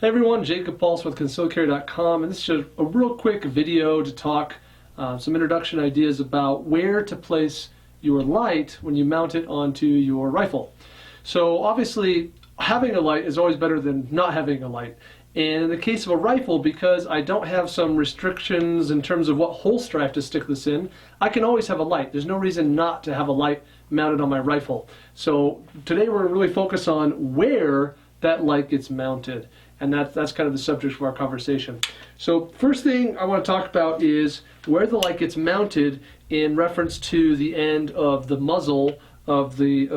Hey everyone, Jacob Pulse with ConcealCarry.com, and this is just a real quick video to talk some introduction ideas about where to place your light when you mount it onto your rifle. So obviously having a light is always better than not having a light. And in the case of a rifle, because I don't have some restrictions in terms of what holster I have to stick this in, I can always have a light. There's no reason not to have a light mounted on my rifle. So today we're going to really focus on where that light gets mounted. And that's kind of the subject of our conversation. So first thing I want to talk about is where the light gets mounted in reference to the end of the muzzle of the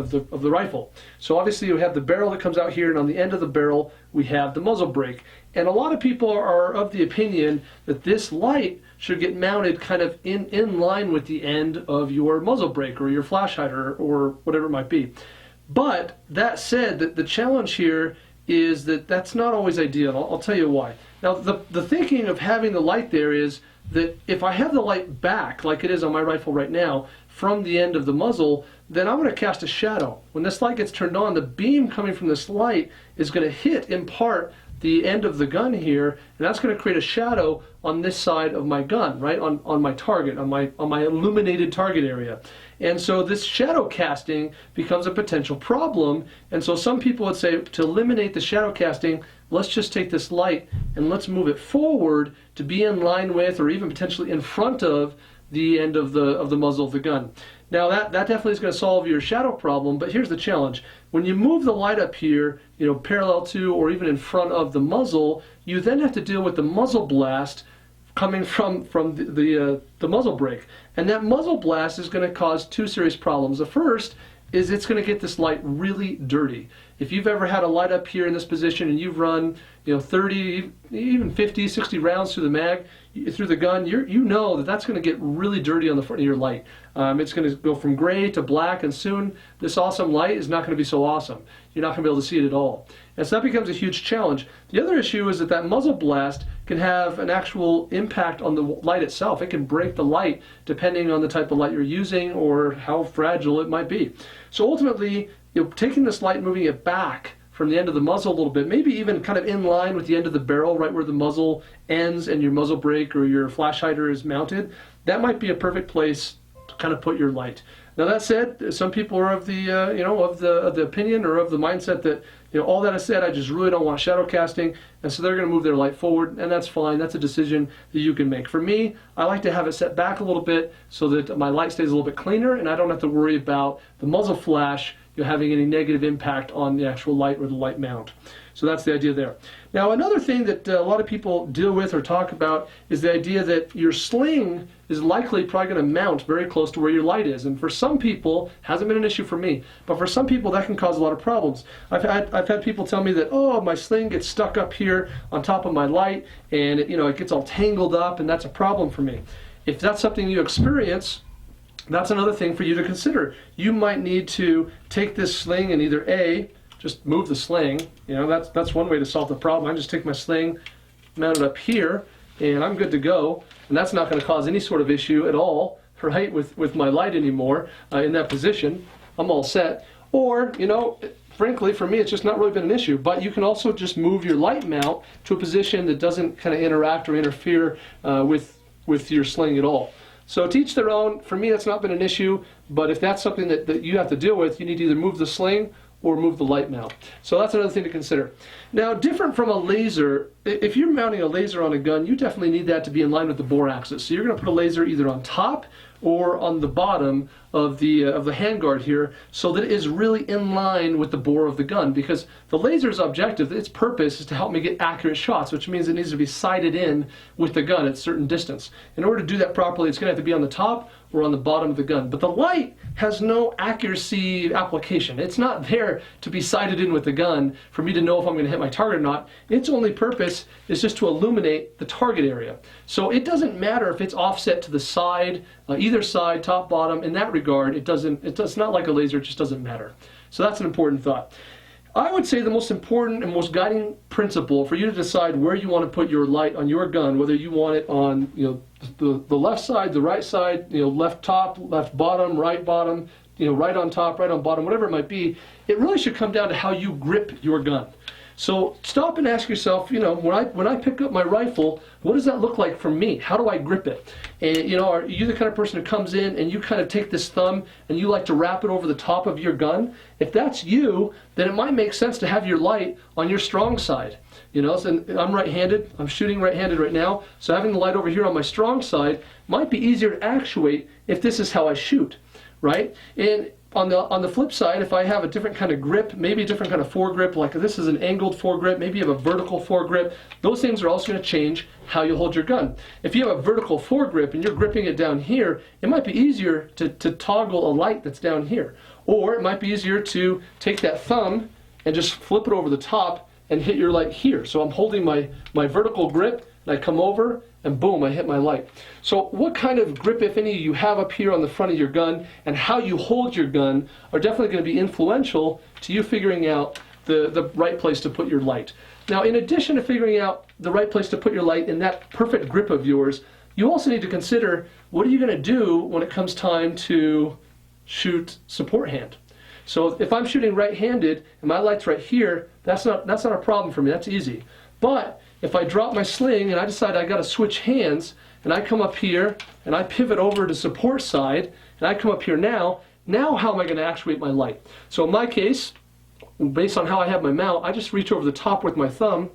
rifle. So obviously we have the barrel that comes out here, and on the end of the barrel we have the muzzle brake. And a lot of people are of the opinion that this light should get mounted kind of in line with the end of your muzzle brake or your flash hider or whatever it might be. But that said, the challenge here is that that's not always ideal. I'll tell you why. Now the thinking of having the light there is that if I have the light back, like it is on my rifle right now, from the end of the muzzle, then I'm going to cast a shadow. When this light gets turned on, the beam coming from this light is going to hit in part the end of the gun here, and that's going to create a shadow on this side of my gun, right, on my target, on my illuminated target area. And so this shadow casting becomes a potential problem. And so some people would say, to eliminate the shadow casting, let's just take this light and let's move it forward to be in line with, or even potentially in front of, the end of the muzzle of the gun. Now that definitely is going to solve your shadow problem, but here's the challenge. When you move the light up here, parallel to or even in front of the muzzle, you then have to deal with the muzzle blast coming from the muzzle brake. And that muzzle blast is going to cause two serious problems. The first is it's going to get this light really dirty. If you've ever had a light up here in this position and you've run 30, even 50, 60 rounds through the mag, through the gun, you know that that's going to get really dirty on the front of your light. It's going to go from gray to black, and soon this awesome light is not going to be so awesome. You're not going to be able to see it at all. And so that becomes a huge challenge. The other issue is that muzzle blast can have an actual impact on the light itself. It can break the light depending on the type of light you're using or how fragile it might be. So ultimately, taking this light and moving it back from the end of the muzzle a little bit, maybe even kind of in line with the end of the barrel, right where the muzzle ends and your muzzle brake or your flash hider is mounted, that might be a perfect place to kind of put your light. Now that said, some people are of the of the opinion or of the mindset that all that I said, I just really don't want shadow casting, and so they're going to move their light forward, and that's fine. That's a decision that you can make. For me, I like to have it set back a little bit so that my light stays a little bit cleaner, and I don't have to worry about the muzzle flash having any negative impact on the actual light or the light mount. So that's the idea there. Now another thing that a lot of people deal with or talk about is the idea that your sling is likely probably going to mount very close to where your light is. And for some people, hasn't been an issue for me, but for some people that can cause a lot of problems. I've had people tell me that, oh, my sling gets stuck up here on top of my light, and it gets all tangled up, and that's a problem for me. If that's something you experience, that's another thing for you to consider. You might need to take this sling and either A, just move the sling. That's one way to solve the problem. I just take my sling, mount it up here, and I'm good to go. And that's not going to cause any sort of issue at all, right, with my light anymore in that position. I'm all set. Or, frankly, for me, it's just not really been an issue. But you can also just move your light mount to a position that doesn't kind of interact or interfere with your sling at all. So to each their own. For me, that's not been an issue, but if that's something that you have to deal with, you need to either move the sling or move the light mount. So that's another thing to consider. Now, different from a laser, if you're mounting a laser on a gun, you definitely need that to be in line with the bore axis. So you're going to put a laser either on top or on the bottom of the handguard here, so that it is really in line with the bore of the gun, because the laser's objective, its purpose, is to help me get accurate shots, which means it needs to be sighted in with the gun at a certain distance. In order to do that properly, it's going to have to be on the top or on the bottom of the gun. But the light has no accuracy application. It's not there to be sighted in with the gun for me to know if I'm going to hit my target or not. Its only purpose is just to illuminate the target area. So it doesn't matter if it's offset to the side, either side, top, bottom. In that regard, it's not like a laser, it just doesn't matter. So that's an important thought. I would say the most important and most guiding principle for you to decide where you want to put your light on your gun, whether you want it on the left side, the right side, left top, left bottom, right bottom, right on top, right on bottom, whatever it might be, it really should come down to how you grip your gun. So stop and ask yourself, when I pick up my rifle, what does that look like for me? How do I grip it? And are you the kind of person who comes in and you kind of take this thumb and you like to wrap it over the top of your gun? If that's you, then it might make sense to have your light on your strong side. So I'm right-handed, I'm shooting right-handed right now, so having the light over here on my strong side might be easier to actuate if this is how I shoot, right? And on the flip side, if I have a different kind of grip, maybe a different kind of foregrip, like this is an angled foregrip, maybe you have a vertical foregrip, those things are also going to change how you hold your gun. If you have a vertical foregrip and you're gripping it down here, it might be easier to toggle a light that's down here. Or it might be easier to take that thumb and just flip it over the top and hit your light here. So I'm holding my vertical grip, and I come over, and boom, I hit my light. So what kind of grip, if any, you have up here on the front of your gun, and how you hold your gun are definitely going to be influential to you figuring out the right place to put your light. Now, in addition to figuring out the right place to put your light in that perfect grip of yours, you also need to consider, what are you going to do when it comes time to shoot support hand? So if I'm shooting right-handed and my light's right here, that's not a problem for me. That's easy. But if I drop my sling and I decide I got to switch hands, and I come up here and I pivot over to support side, and I come up here now how am I going to actuate my light? So in my case, based on how I have my mount, I just reach over the top with my thumb,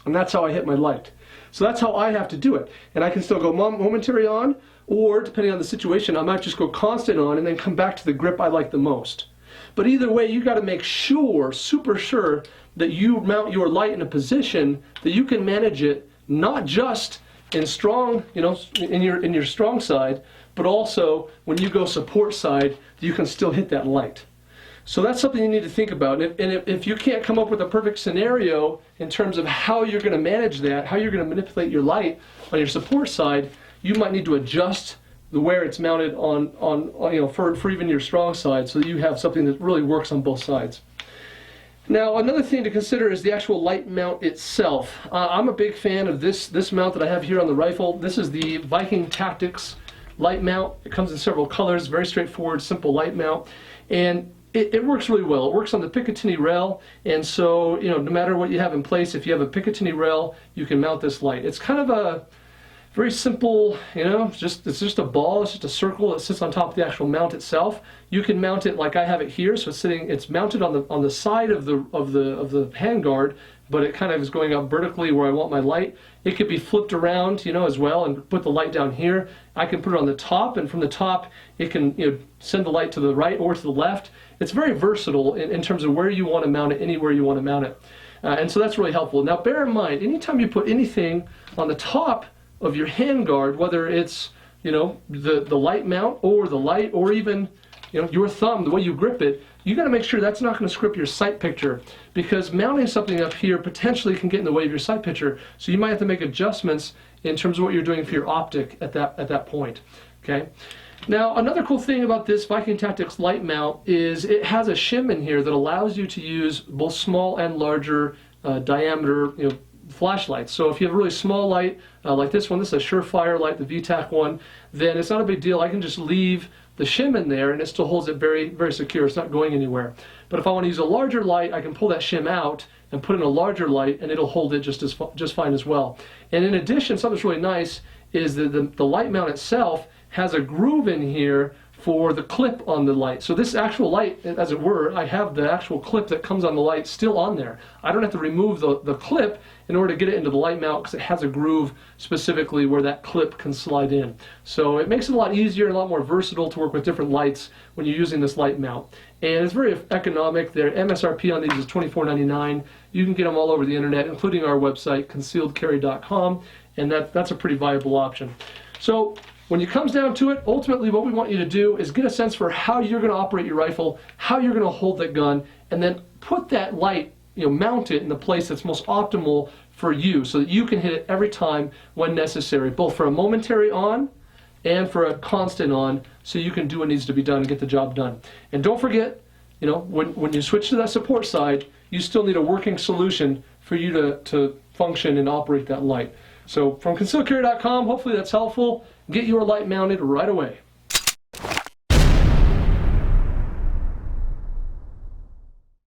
and that's how I hit my light. So that's how I have to do it. And I can still go momentary on, or depending on the situation, I might just go constant on and then come back to the grip I like the most. But either way, you got to make sure, super sure, that you mount your light in a position that you can manage it not just in strong, in your strong side, but also when you go support side, you can still hit that light. So that's something you need to think about. And if you can't come up with a perfect scenario in terms of how you're going to manage that, how you're going to manipulate your light on your support side, you might need to adjust where it's mounted on for even your strong side, so that you have something that really works on both sides. Now, another thing to consider is the actual light mount itself. I'm a big fan of this mount that I have here on the rifle. This is the Viking Tactics light mount. It comes in several colors, very straightforward, simple light mount, and it works really well. It works on the Picatinny rail, and so no matter what you have in place, if you have a Picatinny rail, you can mount this light. It's kind of a very simple, it's just a ball, it's just a circle that sits on top of the actual mount itself. You can mount it like I have it here, so it's mounted on the side of the handguard, but it kind of is going up vertically where I want my light. It could be flipped around, as well, and put the light down here. I can put it on the top, and from the top it can send the light to the right or to the left. It's very versatile in terms of where you want to mount it, anywhere you want to mount it. And so that's really helpful. Now bear in mind, anytime you put anything on the top of your handguard, whether it's the light mount or the light or even your thumb, the way you grip it, you got to make sure that's not going to screw up your sight picture, because mounting something up here potentially can get in the way of your sight picture. So you might have to make adjustments in terms of what you're doing for your optic at that point. Okay. Now another cool thing about this Viking Tactics light mount is it has a shim in here that allows you to use both small and larger diameter flashlights. So if you have a really small light like this one, this is a Surefire light, the VTAC one, then it's not a big deal. I can just leave the shim in there and it still holds it very, very secure. It's not going anywhere. But if I want to use a larger light, I can pull that shim out and put in a larger light, and it'll hold it just fine as well. And in addition, something that's really nice is that the light mount itself has a groove in here for the clip on the light. So this actual light, as it were, I have the actual clip that comes on the light still on there. I don't have to remove the clip in order to get it into the light mount, because it has a groove specifically where that clip can slide in. So it makes it a lot easier and a lot more versatile to work with different lights when you're using this light mount. And it's very economic. Their MSRP on these is $24.99. You can get them all over the internet, including our website, concealedcarry.com, and that's a pretty viable option. So when it comes down to it, ultimately what we want you to do is get a sense for how you're going to operate your rifle, how you're going to hold that gun, and then put that light, mount it in the place that's most optimal for you, so that you can hit it every time when necessary, both for a momentary on and for a constant on, so you can do what needs to be done and get the job done. And don't forget, when you switch to that support side, you still need a working solution for you to function and operate that light. So from concealedcarry.com, hopefully that's helpful. Get your light mounted right away.